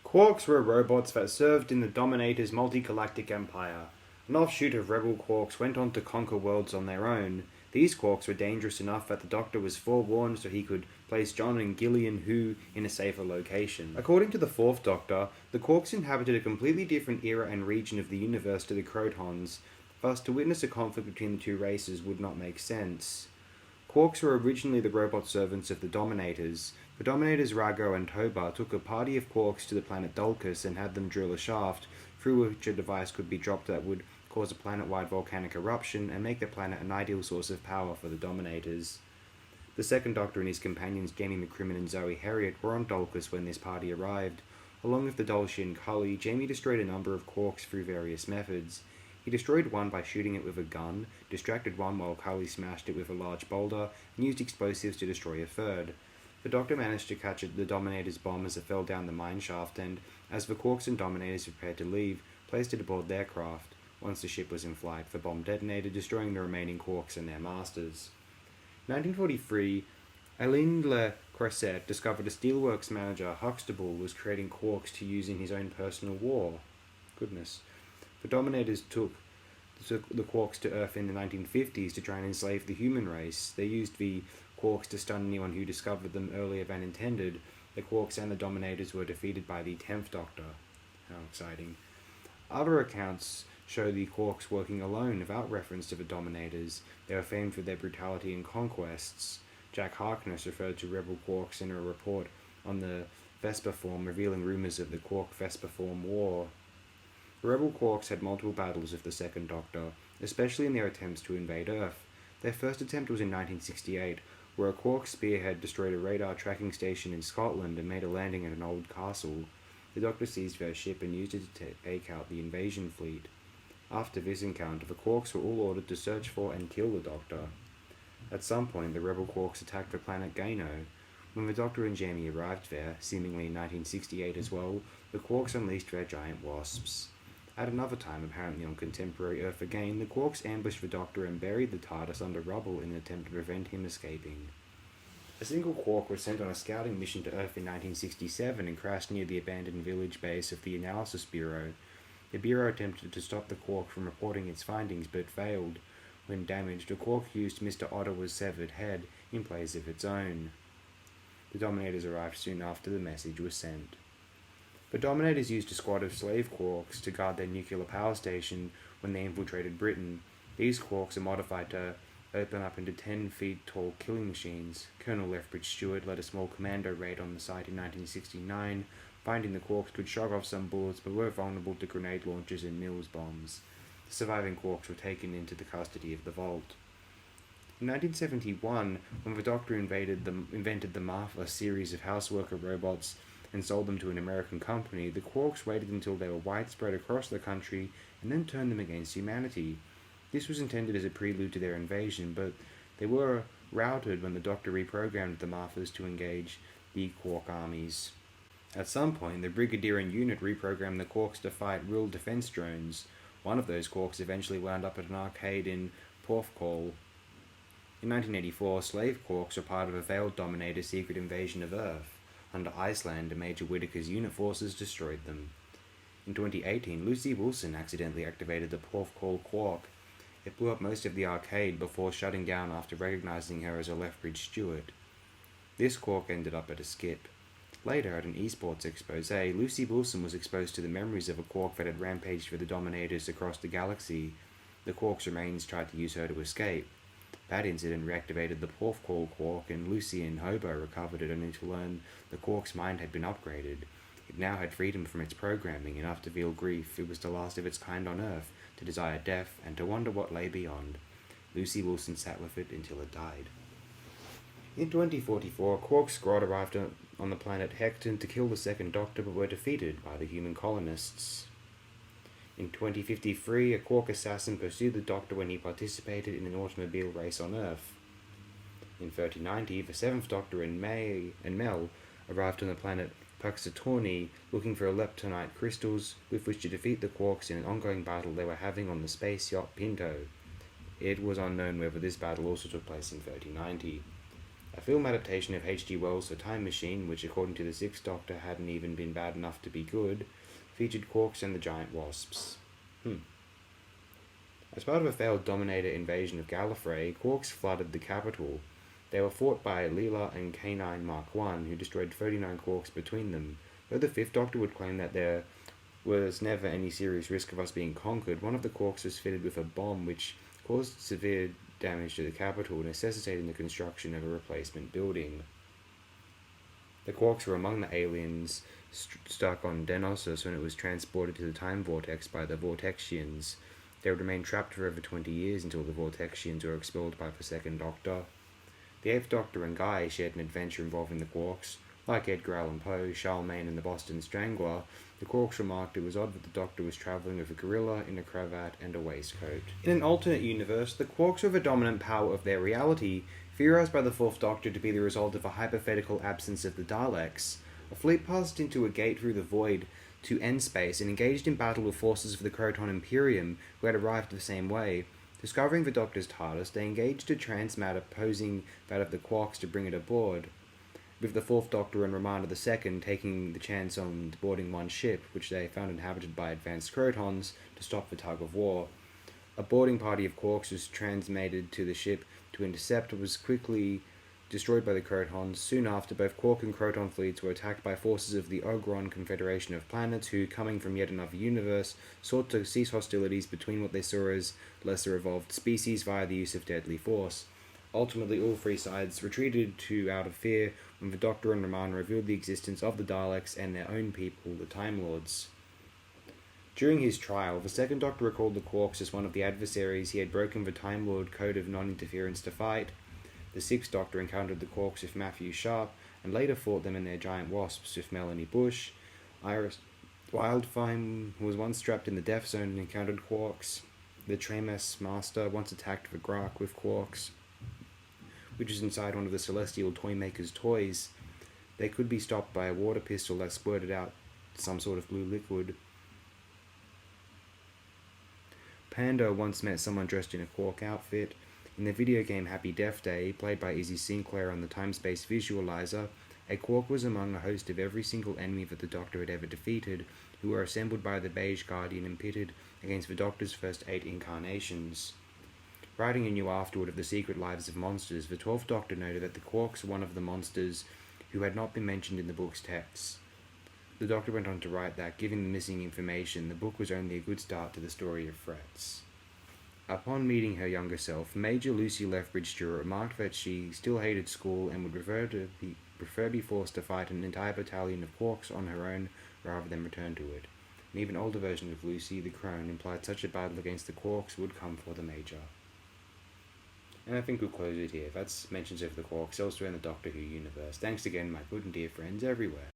Quarks were robots that served in the Dominators' multi-galactic empire. An offshoot of rebel quarks went on to conquer worlds on their own. These quarks were dangerous enough that the Doctor was forewarned so he could place John and Gillian Hu in a safer location. According to the Fourth Doctor, the quarks inhabited a completely different era and region of the universe to the Crotons, thus to witness a conflict between the two races would not make sense. Quarks were originally the robot servants of the Dominators. The Dominators Rago and Toba took a party of quarks to the planet Dulcus and had them drill a shaft, through which a device could be dropped that would cause a planet-wide volcanic eruption and make the planet an ideal source of power for the Dominators. The Second Doctor and his companions Jamie McCrimmon and Zoe Herriot were on Dulcus when this party arrived. Along with the Dulce and Cully, Jamie destroyed a number of quarks through various methods. He destroyed one by shooting it with a gun, distracted one while Cully smashed it with a large boulder, and used explosives to destroy a third. The Doctor managed to catch the Dominator's bomb as it fell down the mine shaft and, as the Quarks and Dominators prepared to leave, placed it aboard their craft. Once the ship was in flight, the bomb detonated, destroying the remaining Quarks and their masters. In 1943, Alain Le Creuset discovered a steelworks manager, Huxtable, was creating quarks to use in his own personal war. Goodness. The Dominators took the quarks to Earth in the 1950s to try and enslave the human race. They used the quarks to stun anyone who discovered them earlier than intended. The quarks and the Dominators were defeated by the 10th Doctor. How exciting. Other accounts show the quarks working alone without reference to the Dominators. They were famed for their brutality and conquests. Jack Harkness referred to rebel quarks in a report on the Vesperform, revealing rumours of the Quark-Vesperform War. The rebel quarks had multiple battles with the Second Doctor, especially in their attempts to invade Earth. Their first attempt was in 1968, where a quark spearhead destroyed a radar tracking station in Scotland and made a landing at an old castle. The Doctor seized their ship and used it to take out the invasion fleet. After this encounter, the quarks were all ordered to search for and kill the Doctor. At some point, the rebel quarks attacked the planet Gano. When the Doctor and Jamie arrived there, seemingly in 1968 as well, the quarks unleashed their giant wasps. At another time, apparently on contemporary Earth again, the quarks ambushed the Doctor and buried the TARDIS under rubble in an attempt to prevent him escaping. A single quark was sent on a scouting mission to Earth in 1967 and crashed near the abandoned village base of the Analysis Bureau. The Bureau attempted to stop the quark from reporting its findings but failed. When damaged, the quark used Mr. Ottawa's severed head in place of its own. The Dominators arrived soon after the message was sent. The Dominators used a squad of slave quarks to guard their nuclear power station when they infiltrated Britain. These quarks are modified to open up into 10 feet tall killing machines. Colonel Lethbridge Stewart led a small commando raid on the site in 1969, finding the quarks could shrug off some bullets but were vulnerable to grenade launchers and Mills bombs. The surviving quarks were taken into the custody of the Vault. In 1971, when the Doctor invented the Martha series of houseworker robots and sold them to an American company, the quarks waited until they were widespread across the country and then turned them against humanity. This was intended as a prelude to their invasion, but they were routed when the Doctor reprogrammed the Marthas to engage the quark armies. At some point, the Brigadier and unit reprogrammed the quarks to fight real defense drones. One of those quarks eventually wound up at an arcade in Porthcawl. In 1984, slave quarks were part of a veiled Dominator secret invasion of Earth. Under Iceland, Major Whittaker's unit forces destroyed them. In 2018, Lucy Wilson accidentally activated the Porthcawl quark. It blew up most of the arcade before shutting down after recognizing her as a Lethbridge Stewart. This quark ended up at a skip. Later, at an esports expose, Lucy Wilson was exposed to the memories of a quark that had rampaged for the Dominators across the galaxy. The quark's remains tried to use her to escape. That incident reactivated the Porthcawl quark, and Lucy and Hobo recovered it only to learn the quark's mind had been upgraded. It now had freedom from its programming, enough to feel grief. It was the last of its kind on Earth, to desire death, and to wonder what lay beyond. Lucy Wilson sat with it until it died. In 2044, a quark squad arrived on the planet Hecton to kill the Second Doctor, but were defeated by the human colonists. In 2053, a quark assassin pursued the Doctor when he participated in an automobile race on Earth. In 3090, the Seventh Doctor and Mel arrived on the planet Puxatorni looking for leptonite crystals with which to defeat the quarks in an ongoing battle they were having on the space yacht Pinto. It was unknown whether this battle also took place in 3090. A film adaptation of H.G. Wells' The Time Machine, which according to the Sixth Doctor hadn't even been bad enough to be good, featured Quarks and the giant wasps. As part of a failed Dominator invasion of Gallifrey, Quarks flooded the capital. They were fought by Leela and K9 Mark I, who destroyed 39 Quarks between them. Though the Fifth Doctor would claim that there was never any serious risk of us being conquered, one of the Quarks was fitted with a bomb which caused severe damage to the capital, necessitating the construction of a replacement building. The Quarks were among the aliens stuck on Denosus when it was transported to the Time Vortex by the Vortexians. They would remain trapped for over 20 years until the Vortexians were expelled by the Second Doctor. The Eighth Doctor and Guy shared an adventure involving the Quarks. Like Edgar Allan Poe, Charlemagne and the Boston Strangler, the Quarks remarked it was odd that the Doctor was travelling with a gorilla in a cravat and a waistcoat. In an alternate universe, the Quarks were the dominant power of their reality, theorised by the Fourth Doctor to be the result of a hypothetical absence of the Daleks. A fleet passed into a gate through the void to end space and engaged in battle with forces of the Croton Imperium, who had arrived the same way. Discovering the Doctor's TARDIS, they engaged a transmatter posing that of the Quarks to bring it aboard, with the Fourth Doctor and Romana II taking the chance on boarding one ship, which they found inhabited by advanced Crotons, to stop the tug of war. A boarding party of Quarks was transmitted to the ship to intercept, but was quickly destroyed by the Crotons. Soon after, both Quark and Croton fleets were attacked by forces of the Ogron Confederation of Planets, who, coming from yet another universe, sought to cease hostilities between what they saw as lesser evolved species via the use of deadly force. Ultimately, all three sides retreated out of fear when the Doctor and Romana revealed the existence of the Daleks and their own people, the Time Lords. During his trial, the Second Doctor recalled the Quarks as one of the adversaries he had broken the Time Lord Code of Non-Interference to fight. The Sixth Doctor encountered the Quarks with Matthew Sharp, and later fought them in their giant wasps with Melanie Bush. Iris Wildfine was once trapped in the Death Zone and encountered Quarks. The Tremas Master once attacked the Grark with Quarks, which is inside one of the Celestial Toymaker's toys. They could be stopped by a water pistol that squirted out some sort of blue liquid. Panda once met someone dressed in a Quark outfit. In the video game Happy Death Day, played by Izzy Sinclair on the Time-Space Visualizer, a Quark was among a host of every single enemy that the Doctor had ever defeated, who were assembled by the Beige Guardian and pitted against the Doctor's first 8 incarnations. Writing anew afterward of the secret lives of monsters, the 12th Doctor noted that the Quarks were one of the monsters who had not been mentioned in the book's texts. The Doctor went on to write that, given the missing information, the book was only a good start to the story of threats. Upon meeting her younger self, Major Lucy Lethbridge Stewart remarked that she still hated school and would prefer be forced to fight an entire battalion of Quarks on her own rather than return to it. An even older version of Lucy, the Crone, implied such a battle against the Quarks would come for the Major. And I think we'll close it here. That's mentions of the Quarks elsewhere in the Doctor Who universe. Thanks again, my good and dear friends everywhere.